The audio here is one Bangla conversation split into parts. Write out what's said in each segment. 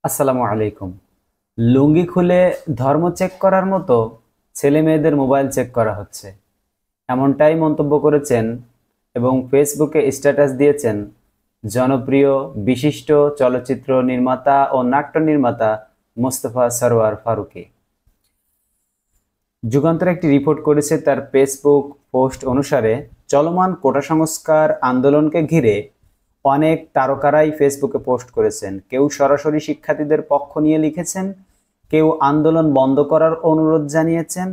আসসালামু আলাইকুম। লুঙ্গি খুলে ধর্ম চেক করার মতো ছেলে মেয়েদের মোবাইল চেক করা হচ্ছে, এমনটাই মন্তব্য করেছেন এবং ফেসবুকে স্ট্যাটাস দিয়েছেন জনপ্রিয় বিশিষ্ট চলচ্চিত্র নির্মাতা ও নাট্য নির্মাতা মোস্তফা সরওয়ার ফারুকী। যুগান্তর একটি রিপোর্ট করেছে, তার ফেসবুক পোস্ট অনুসারে চলমান কোটা সংস্কার আন্দোলনকে ঘিরে অনেক তারকারাই ফেসবুকে পোস্ট করেছেন। কেউ সরাসরি শিক্ষার্থীদের পক্ষ নিয়ে লিখেছেন, কেউ আন্দোলন বন্ধ করার অনুরোধ জানিয়েছেন।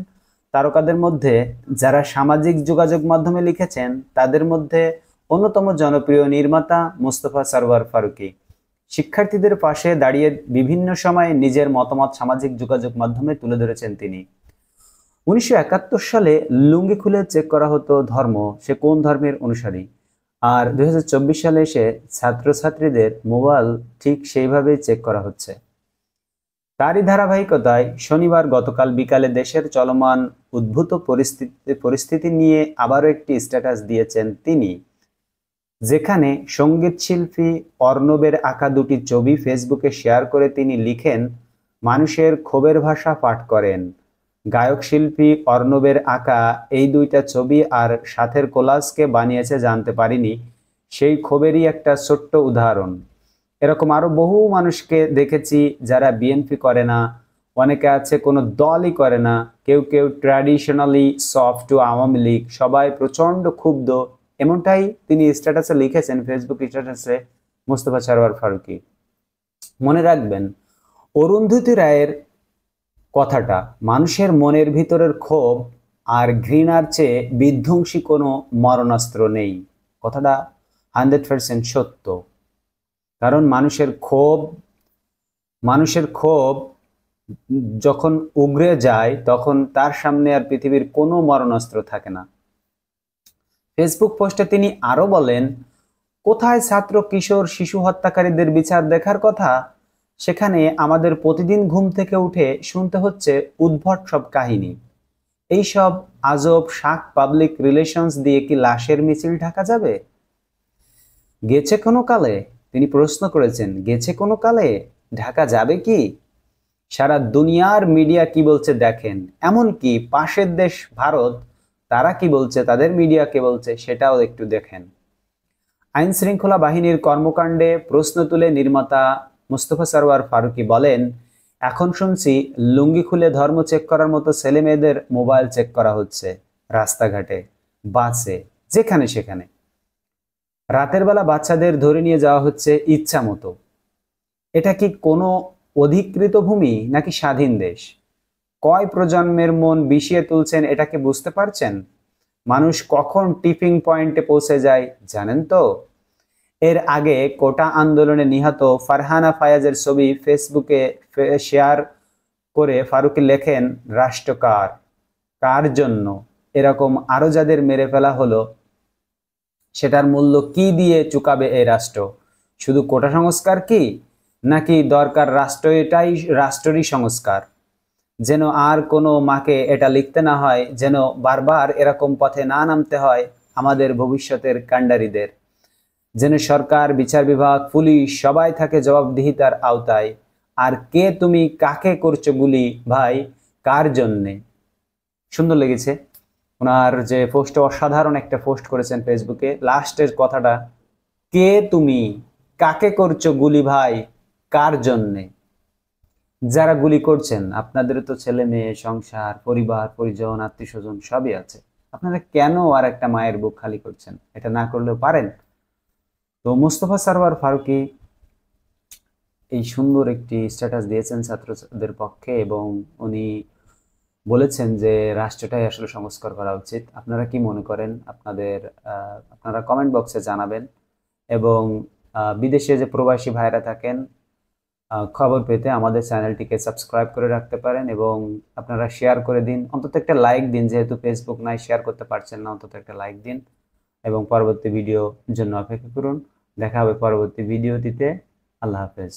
তারকাদের মধ্যে যারা সামাজিক যোগাযোগ মাধ্যমে লিখেছেন তাদের মধ্যে অন্যতম জনপ্রিয় নির্মাতা মোস্তফা সরওয়ার ফারুকী। শিক্ষার্থীদের পাশে দাঁড়িয়ে বিভিন্ন সময়ে নিজের মতামত সামাজিক যোগাযোগ মাধ্যমে তুলে ধরেছেন তিনি। 1971 সালে লুঙ্গি খুলে চেক করা হতো ধর্ম, সে কোন ধর্মের অনুসারী। আর 2024 সালে এসে ছাত্রছাত্রীদের মোবাইল ঠিক সেইভাবেই চেক করা হচ্ছে। তারই ধারাবাহিকতায় শনিবার গতকাল বিকালে দেশের চলমান উদ্ভূত পরিস্থিতি নিয়ে আবারও একটি স্ট্যাটাস দিয়েছেন তিনি, যেখানে সঙ্গীত শিল্পী অর্ণবের আঁকা দুটি ছবি ফেসবুকে শেয়ার করে তিনি লিখেন, মানুষের ক্ষোভের ভাষা পাঠ করেন। গায়ক শিল্পী অর্ণবের আঁকা এই দুইটা ছবি আর সাথের কোলাজকে বানিয়েছে জানতে পারিনি, সেই ক্ষোভেরই একটা ছোট্ট উদাহরণ। এরকম আরো বহু মানুষকে দেখেছি যারা বিএনপি করে না, অনেকে আছে কোনো দলই করে না, কেউ কেউ traditionally soft to Awami League, সবাই প্রচন্ড ক্ষুব্ধ। এমনটাই তিনি স্ট্যাটাসে লিখেছেন, ফেসবুক স্ট্যাটাসে মোস্তফা সরওয়ার ফারুকী। মনে রাখবেন অরুন্ধতী রায়ের কথাটা, মানুষের মনের ভিতরের ক্ষোভ আর ঘৃণার চেয়ে বিধ্বংসী কোনো মরণাস্ত্র নেই। কথাটা 100% সত্য। কারণ মানুষের ক্ষোভ যখন উগরে যায় তখন তার সামনে আর পৃথিবীর কোনো মরণাস্ত্র থাকে না। ফেসবুক পোস্টে তিনি আরো বলেন, কোথায় ছাত্র কিশোর শিশু হত্যাকারীদের বিচার দেখার কথা, সেখানে আমাদের প্রতিদিন ঘুম থেকে উঠে শুনতে হচ্ছে উদ্ভট সব কাহিনী। এইসব আজব শাক পাবলিক রিলেশনস দিয়ে কি লাশের মিছিল ঢাকা যাবে? গেছে কোনো কালে, তিনি প্রশ্ন করেছেন, গেছে কোনো কালে ঢাকা যাবে কি? সারা দুনিয়ার মিডিয়া কি বলছে দেখেন, এমনকি পাশের দেশ ভারত, তারা কি বলছে, তাদের মিডিয়া কে বলছে সেটাও একটু দেখেন। আইন শৃঙ্খলা বাহিনীর কর্মকাণ্ডে প্রশ্ন তুলে নির্মাতা মোস্তফা সরওয়ার ফারুকী বলেন, এখন শুনছি লুঙ্গি খুলে ধর্ম চেক করার মতো ছেলে মেয়েদের মোবাইল চেক করা হচ্ছে, রাস্তাঘাটে, বাসে, যেখানে সেখানে। রাতের বেলা বাচ্চাদের ধরে নিয়ে যাওয়া হচ্ছে ইচ্ছা মতো। এটা কি কোনো অধিকৃত ভূমি নাকি স্বাধীন দেশ? কয় প্রজন্মের মন বিষিয়ে তুলছেন এটা কি বুঝতে পারছেন? মানুষ কখন টিপিং পয়েন্টে পৌঁছে যায় জানেন তো? এর আগে কোটা আন্দোলনে নিহত ফারহানা ফায়াজের ছবি ফেসবুকে শেয়ার করে ফারুকী লেখেন, রাষ্ট্র কার, কার জন্য? এরকম আরো যাদের মেরে ফেলা হলো, সেটার মূল্য কি দিয়ে চুকাবে এই রাষ্ট্র? শুধু কোটা সংস্কার কি, নাকি দরকার রাষ্ট্রেরই সংস্কার? যেন আর কোনো মাকে এটা লিখতে না হয়, যেন বারবার এরকম পথে না নামতে হয় আমাদের ভবিষ্যতের কাণ্ডারীদের। যেন সরকার, বিচার বিভাগ, পুলিশ সবাই থাকে জবাবদিহিতার আওতায়। আর কে তুমি, কাকে করছো গুলি ভাই, কার জন্যে? সুন্দর লেগেছে ওনার যে পোস্টে, অসাধারণ একটা পোস্ট করেছেন ফেসবুকে। লাস্টের কথাটা, কে তুমি, কাকে করছো গুলি ভাই, কার জন্যে? যারা গুলি করছেন আপনাদের তো ছেলে মেয়ে, সংসার, পরিবার পরিজন, আত্মীয় স্বজন সবই আছে, আপনারা কেন আর একটা মায়ের বুক খালি করছেন? এটা না করলেও পারেন। তো মোস্তফা সরওয়ার ফারুকী এই সুন্দর একটি স্ট্যাটাস দিয়েছেন ছাত্রদের পক্ষে এবং উনি বলেছেন যে রাষ্ট্রটাই আসলে সংস্কার করা উচিত। আপনারা কি মনে করেন? আপনারা কমেন্ট বক্সে জানাবেন। এবং বিদেশে যে প্রবাসী ভাইরা থাকেন, খবর পেতে আমাদের চ্যানেলটিকে সাবস্ক্রাইব করে রাখতে পারেন এবং আপনারা শেয়ার করে দিন, অন্তত একটা লাইক দিন। যেহেতু ফেসবুক নাই, শেয়ার করতে পারছেন না, অন্তত একটা লাইক দিন এবং পরবর্তী ভিডিওর জন্য অপেক্ষা করুন। দেখা হবে পরবর্তী ভিডিওটিতে। আল্লাহ হাফেজ।